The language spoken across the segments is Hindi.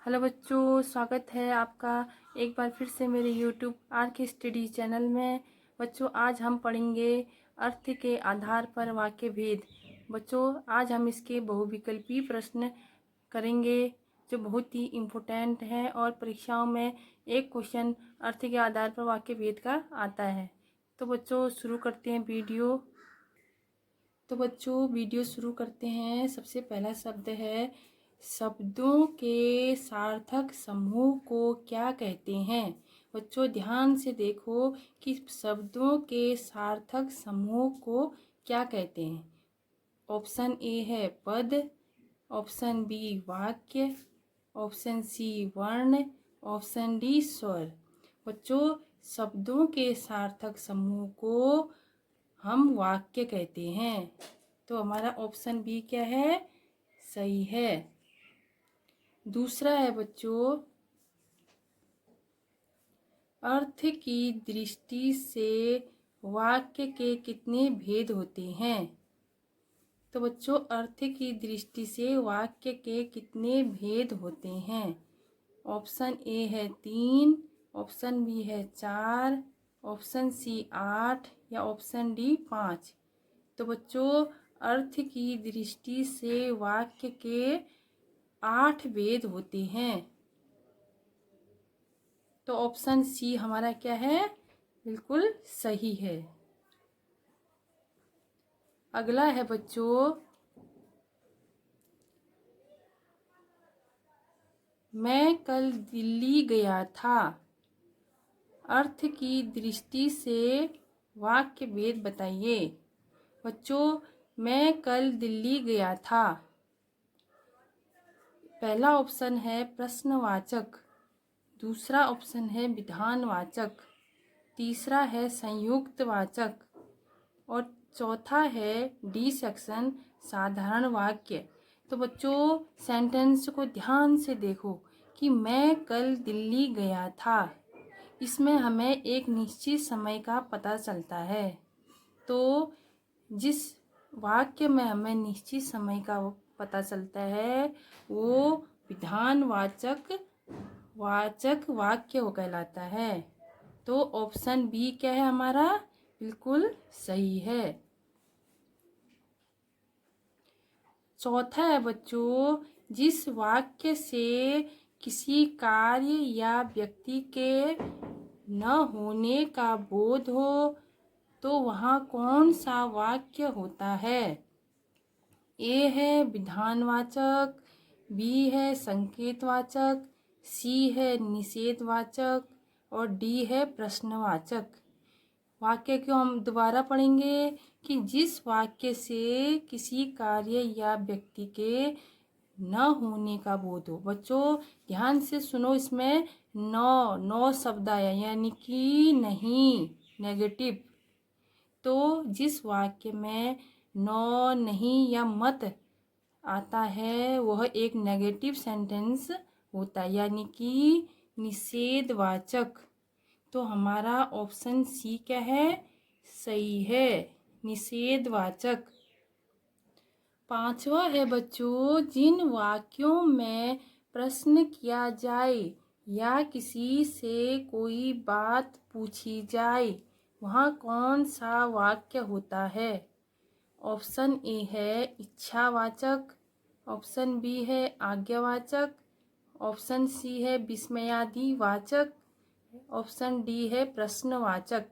हेलो बच्चों, स्वागत है आपका एक बार फिर से मेरे यूट्यूब आर के स्टडी चैनल में। बच्चों, आज हम पढ़ेंगे अर्थ के आधार पर वाक्य भेद। बच्चों, आज हम इसके बहुविकल्पी प्रश्न करेंगे जो बहुत ही इम्पोर्टेंट है और परीक्षाओं में एक क्वेश्चन अर्थ के आधार पर वाक्य भेद का आता है। तो बच्चों, शुरू करते हैं वीडियो शुरू करते हैं। सबसे पहला शब्द है, शब्दों के सार्थक समूह को क्या कहते हैं। बच्चों, ध्यान से देखो कि शब्दों के सार्थक समूह को क्या कहते हैं। ऑप्शन ए है पद, ऑप्शन बी वाक्य, ऑप्शन सी वर्ण, ऑप्शन डी स्वर। बच्चों, शब्दों के सार्थक समूह को हम वाक्य कहते हैं। तो हमारा ऑप्शन बी क्या है, सही है। दूसरा है बच्चों, अर्थ की दृष्टि से वाक्य के कितने भेद होते हैं। तो बच्चों, अर्थ की दृष्टि से वाक्य के कितने भेद होते हैं। ऑप्शन ए है 3, ऑप्शन बी है 4, ऑप्शन सी 8 या ऑप्शन डी 5। तो बच्चों, अर्थ की दृष्टि से वाक्य के 8 भेद होते हैं। तो ऑप्शन सी हमारा क्या है, बिल्कुल सही है। अगला है बच्चों, मैं कल दिल्ली गया था। अर्थ की दृष्टि से वाक्य भेद बताइए। बच्चों, मैं कल दिल्ली गया था। पहला ऑप्शन है प्रश्नवाचक, दूसरा ऑप्शन है विधानवाचक, तीसरा है संयुक्त वाचक और चौथा है डी सेक्शन साधारण वाक्य। तो बच्चों, सेंटेंस को ध्यान से देखो कि मैं कल दिल्ली गया था। इसमें हमें एक निश्चित समय का पता चलता है। तो जिस वाक्य में हमें निश्चित समय का पता चलता है वो विधानवाचक वाक्य कहलाता है। तो ऑप्शन बी क्या है हमारा, बिल्कुल सही है। चौथा है बच्चों, जिस वाक्य से किसी कार्य या व्यक्ति के न होने का बोध हो तो वहाँ कौन सा वाक्य होता है। ए है विधानवाचक, बी है संकेतवाचक, सी है निषेधवाचक और डी है प्रश्नवाचक। वाक्य को हम दोबारा पढ़ेंगे कि जिस वाक्य से किसी कार्य या व्यक्ति के न होने का बोध हो। बच्चों, ध्यान से सुनो, इसमें नौ शब्द आया यानी कि नहीं, नेगेटिव। तो जिस वाक्य में नो, नहीं या मत आता है वह एक नेगेटिव सेंटेंस होता है यानी कि निषेधवाचक। तो हमारा ऑप्शन सी क्या है, सही है, निषेधवाचक। पांचवा है बच्चों, जिन वाक्यों में प्रश्न किया जाए या किसी से कोई बात पूछी जाए वहाँ कौन सा वाक्य होता है। ऑप्शन ए है इच्छावाचक, ऑप्शन बी है आज्ञावाचक, ऑप्शन सी है विस्मयादि वाचक, ऑप्शन डी है प्रश्नवाचक।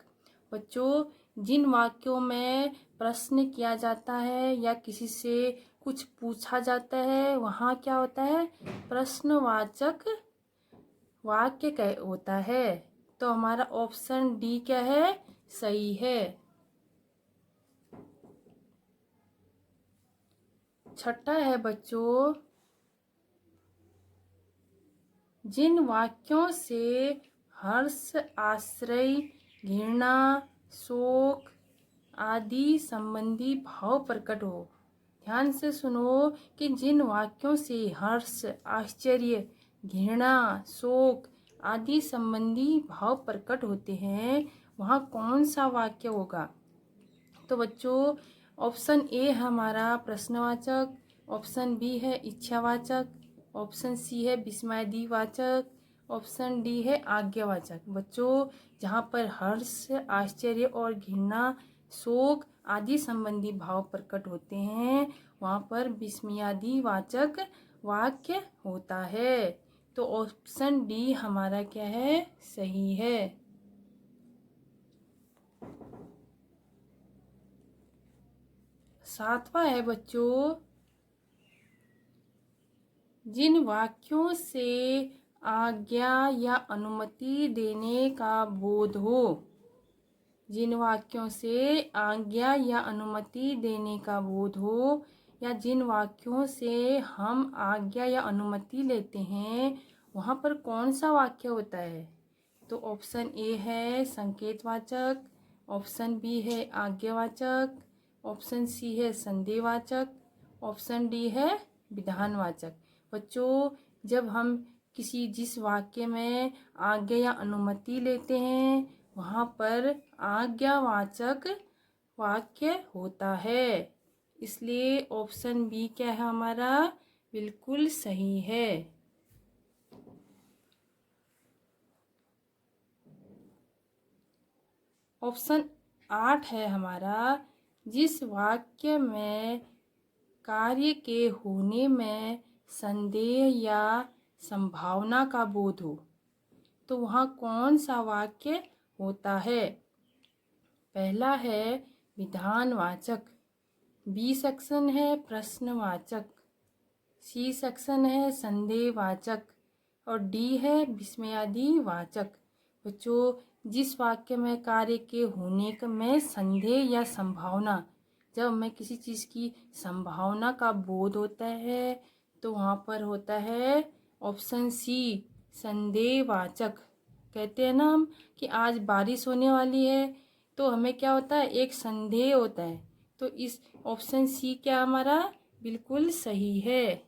बच्चों, जिन वाक्यों में प्रश्न किया जाता है या किसी से कुछ पूछा जाता है वहाँ क्या होता है, प्रश्नवाचक वाक्य होता है। तो हमारा ऑप्शन डी क्या है, सही है। छठा है बच्चों, जिन वाक्यों से हर्ष, आश्चर्य, घृणा, शोक आदि संबंधी भाव प्रकट हो। ध्यान से सुनो कि जिन वाक्यों से हर्ष, आश्चर्य, घृणा, शोक आदि संबंधी भाव प्रकट होते हैं वहाँ कौन सा वाक्य होगा। तो बच्चों, ऑप्शन ए हमारा प्रश्नवाचक, ऑप्शन बी है इच्छावाचक, ऑप्शन सी है विस्मयादिवाचक, ऑप्शन डी है आज्ञावाचक। बच्चों, जहाँ पर हर्ष, आश्चर्य और घृणा, शोक आदि संबंधी भाव प्रकट होते हैं वहाँ पर विस्मयादिवाचक वाक्य होता है। तो ऑप्शन डी हमारा क्या है, सही है। सातवां है बच्चों, जिन वाक्यों से आज्ञा या अनुमति देने का बोध हो, जिन वाक्यों से आज्ञा या अनुमति देने का बोध हो या जिन वाक्यों से हम आज्ञा या अनुमति लेते हैं वहाँ पर कौन सा वाक्य होता है? तो ऑप्शन ए है संकेतवाचक, ऑप्शन बी है आज्ञावाचक, ऑप्शन सी है संदेहवाचक, ऑप्शन डी है विधानवाचक। बच्चों, जब हम जिस वाक्य में आज्ञा या अनुमति लेते हैं वहाँ पर आज्ञावाचक वाक्य होता है, इसलिए ऑप्शन बी क्या है हमारा, बिल्कुल सही है। ऑप्शन 8 है हमारा, जिस वाक्य में कार्य के होने में संदेह या संभावना का बोध हो तो वहाँ कौन सा वाक्य होता है? पहला है विधानवाचक, बी सेक्शन है प्रश्नवाचक, सी सेक्शन है संदेहवाचक और डी है विस्मयादिवाचक। बच्चों, जिस वाक्य में कार्य के होने में संदेह या संभावना, जब हमें किसी चीज़ की संभावना का बोध होता है तो वहाँ पर होता है ऑप्शन सी संदेहवाचक। कहते हैं ना हम कि आज बारिश होने वाली है तो हमें क्या होता है, एक संदेह होता है। तो इस ऑप्शन सी क्या हमारा बिल्कुल सही है।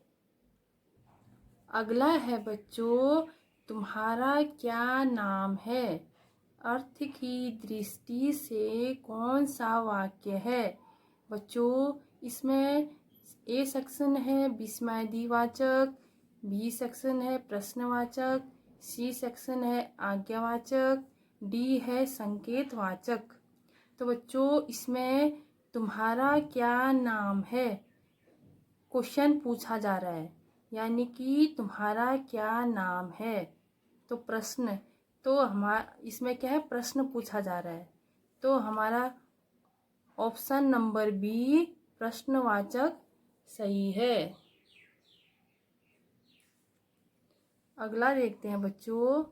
अगला है बच्चों, तुम्हारा क्या नाम है, अर्थ की दृष्टि से कौन सा वाक्य है? बच्चों, इसमें ए सेक्शन है विस्मयादिवाचक, बी सेक्शन है प्रश्नवाचक, सी सेक्शन है आज्ञावाचक, डी है संकेतवाचक। तो बच्चों, इसमें तुम्हारा क्या नाम है क्वेश्चन पूछा जा रहा है, यानी कि तुम्हारा क्या नाम है, तो प्रश्न, तो हमारा इसमें क्या है, प्रश्न पूछा जा रहा है। तो हमारा ऑप्शन नंबर बी प्रश्नवाचक सही है। अगला देखते हैं बच्चों,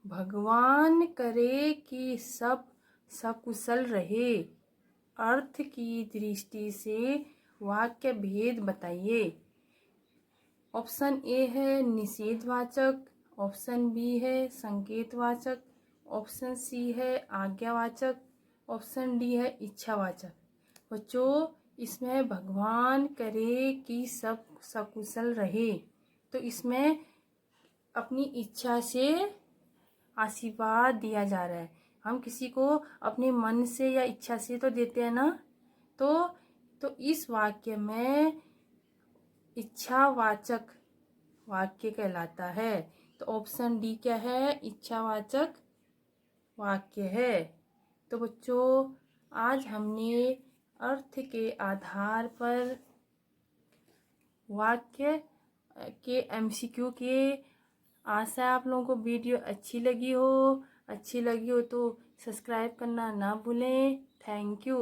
भगवान करे कि सब सकुशल रहे, अर्थ की दृष्टि से वाक्य भेद बताइए। ऑप्शन ए है निषेधवाचक, ऑप्शन बी है संकेतवाचक, ऑप्शन सी है आज्ञावाचक, ऑप्शन डी है इच्छावाचक। बच्चों, इसमें भगवान करे कि सब सकुशल रहे, तो इसमें अपनी इच्छा से आशीर्वाद दिया जा रहा है। हम किसी को अपने मन से या इच्छा से तो देते हैं ना, तो इस वाक्य में इच्छावाचक वाक्य कहलाता है। तो ऑप्शन डी क्या है, इच्छावाचक वाक्य है। तो बच्चों, आज हमने अर्थ के आधार पर वाक्य के एमसीक्यू के, आशा है आप लोगों को वीडियो अच्छी लगी हो तो सब्सक्राइब करना ना भूलें। Thank you.